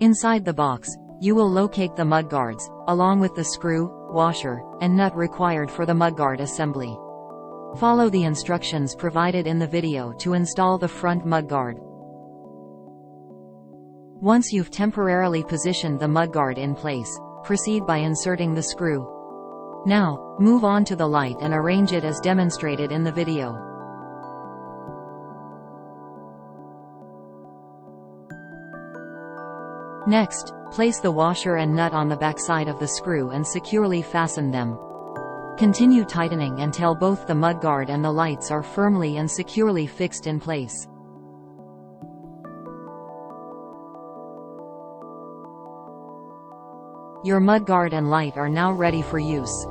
Inside the box, you will locate the mudguards, along with the screw, washer, and nut required for the mudguard assembly. Follow the instructions provided in the video to install the front mudguard. Once you've temporarily positioned the mudguard in place, proceed by inserting the screw. Now, move on to the light and arrange it as demonstrated in the video. Next, place the washer and nut on the backside of the screw and securely fasten them. Continue tightening until both the mudguard and the lights are firmly and securely fixed in place. Your mudguard and light are now ready for use.